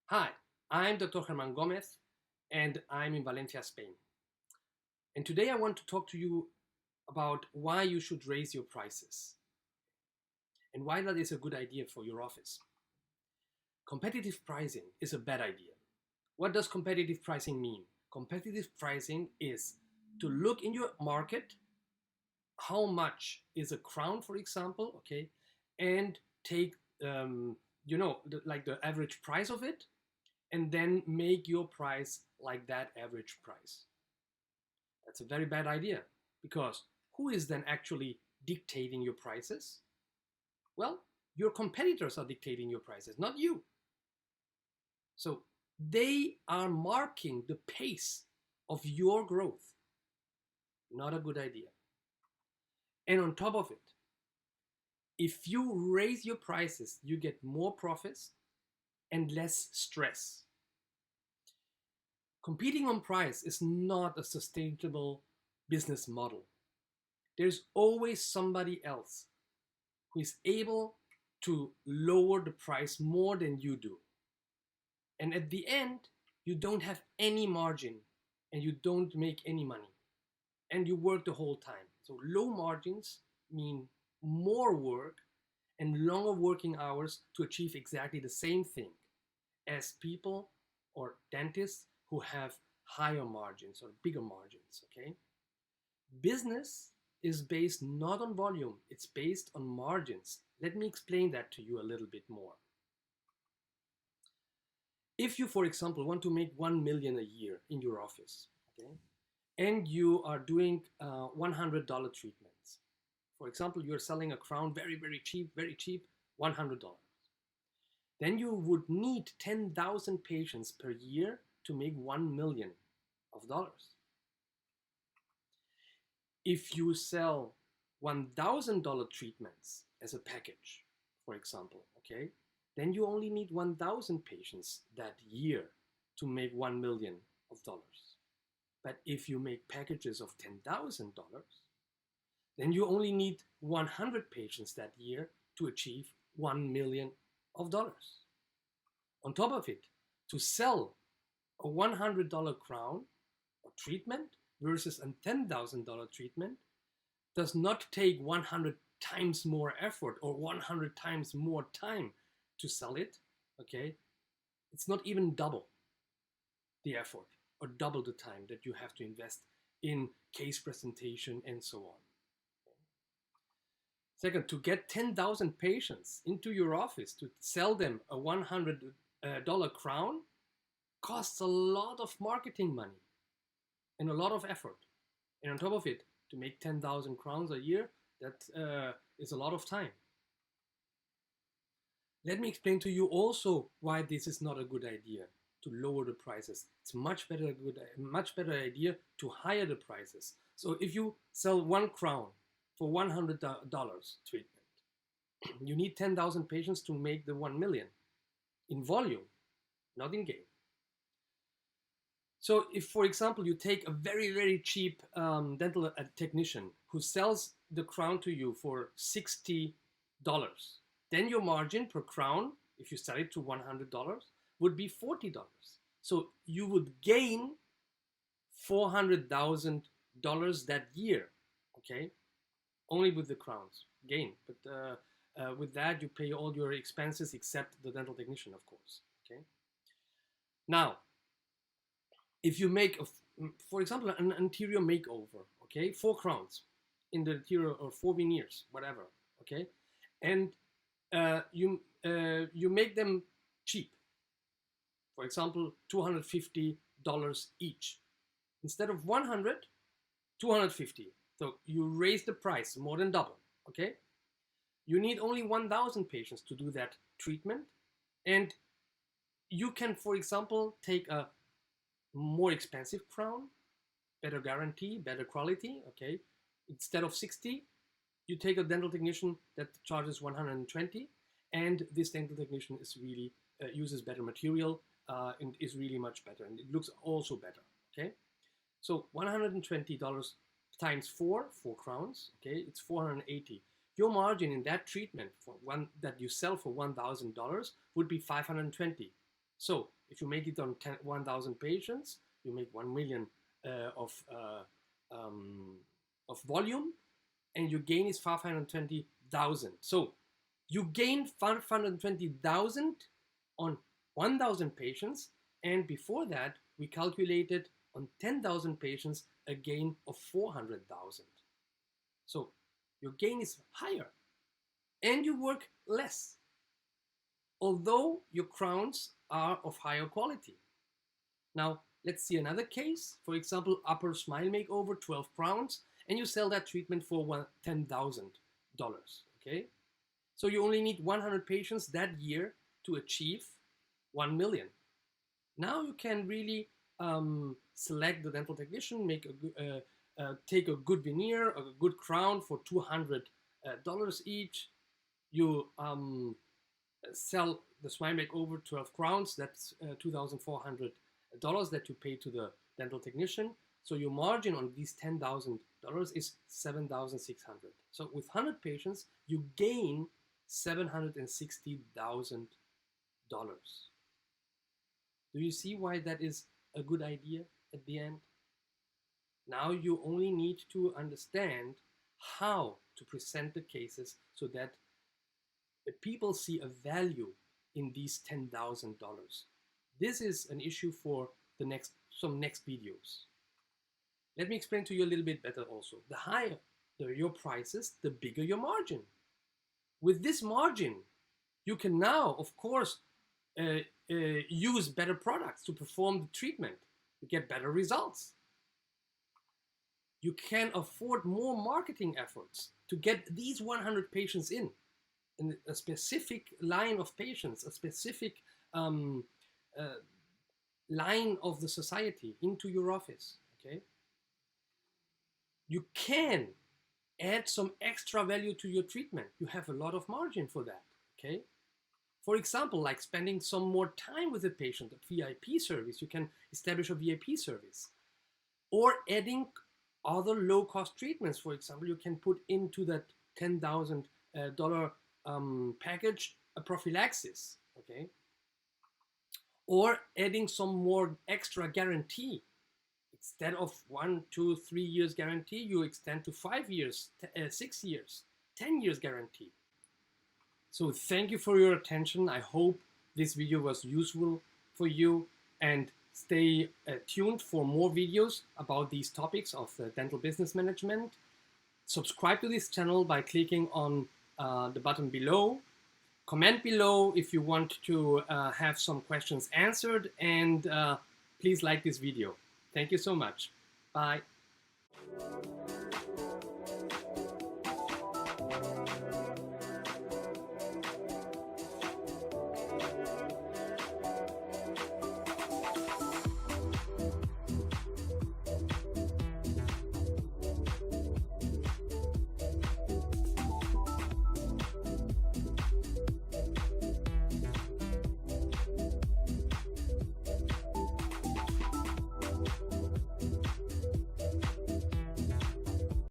Hi, I'm Dr. Germán Gomez and I'm in Valencia, Spain. And today I want to talk to you about why you should raise your prices and why that is a good idea for your office. Competitive pricing is a bad idea. What does competitive pricing mean? Competitive pricing is to look in your market how much is a crown, for example, okay, and take like the average price of it and then make your price like that average price. That's a very bad idea because who is then actually dictating your prices? Well, your competitors are dictating your prices, not you. So they are marking the pace of your growth. Not a good idea. And on top of it, if you raise your prices, you get more profits and less stress. Competing on price is not a sustainable business model. There's always somebody else who is able to lower the price more than you do. And at the end, you don't have any margin and you don't make any money. And you work the whole time. So low margins mean more work and longer working hours to achieve exactly the same thing as people or dentists who have higher margins or bigger margins, okay? Business is based not on volume, it's based on margins. Let me explain that to you a little bit more. If you, for example, want to make 1 million a year in your office, okay, and you are doing $100 treatments, for example, you're selling a crown very cheap, $100. Then you would need 10,000 patients per year to make 1 million of dollars. If you sell $1,000 treatments as a package, for example, okay, then you only need 1,000 patients that year to make 1 million of dollars. But if you make packages of $10,000, then you only need 100 patients that year to achieve 1 million of dollars. On top of it, to sell a $100 crown or treatment versus a $10,000 treatment does not take 100 times more effort or 100 times more time to sell it, okay? It's not even double the effort or double the time that you have to invest in case presentation and so on. Second, to get 10,000 patients into your office to sell them a $100 crown costs a lot of marketing money and a lot of effort. And on top of it, to make 10,000 crowns a year, that is a lot of time. Let me explain to you also why this is not a good idea to lower the prices. It's much better idea to higher the prices. So if you sell 1 crown for $100 treatment, you need 10,000 patients to make the 1 million in volume, not in gain. So if, for example, you take a very cheap dental technician who sells the crown to you for $60, then your margin per crown, if you sell it to $100, would be $40. So you would gain $400,000 that year, okay? Only with the crowns, gain. But with that, you pay all your expenses except the dental technician, of course, okay? Now, if you make, for example, an anterior makeover, okay, 4 crowns in the anterior or 4 veneers, whatever, okay, and you make them cheap, for example, $250 each instead of 100, 250. So you raise the price more than double, okay? You need only 1,000 patients to do that treatment, and you can, for example, take a more expensive crown, better guarantee, better quality, okay? Instead of 60, you take a dental technician that charges 120, and this dental technician is really uses better material and is really much better, and it looks also better, okay? So $120 times 4 crowns, okay, it's 480. Your margin in that treatment for one that you sell for $1,000 would be 520. So if you make it on 1,000 patients, you make 1 million of volume, and your gain is 520,000. So you gain 520,000 on 1,000 patients, and before that we calculated on 10,000 patients a gain of 400,000. So your gain is higher and you work less, although your crowns are of higher quality. Now let's see another case. For example, upper smile makeover, 12 crowns, and you sell that treatment for $10,000. Okay, so you only need 100 patients that year to achieve 1 million. Now you can really select the dental technician, make take a good veneer, a good crown for $200 each. You sell the smile makeover 12 crowns. That's $2,400 that you pay to the dental technician. So your margin on these $10,000 is $7,600. So with 100 patients, you gain $760,000. Do you see why that is a good idea at the end? Now you only need to understand how to present the cases so that people see a value in these $10,000. This is an issue for some next videos. Let me explain to you a little bit better also. The higher your prices, the bigger your margin. With this margin, you can now, of course, use better products to perform the treatment. You get better results. You can afford more marketing efforts to get these 100 patients in a specific line of patients, a specific line of the society into your office. Okay, you can add some extra value to your treatment. You have a lot of margin for that. Okay, for example, like spending some more time with the patient, a VIP service. You can establish a VIP service, or adding other low-cost treatments. For example, you can put into that $10,000 package a prophylaxis. Okay, or adding some more extra guarantee. Instead of 1, 2, 3 years guarantee, you extend to 5 years, 6 years, 10 years guarantee. So thank you for your attention. I hope this video was useful for you, and stay tuned for more videos about these topics of dental business management. Subscribe to this channel by clicking on the button below. Comment below if you want to have some questions answered, and please like this video. Thank you so much. Bye.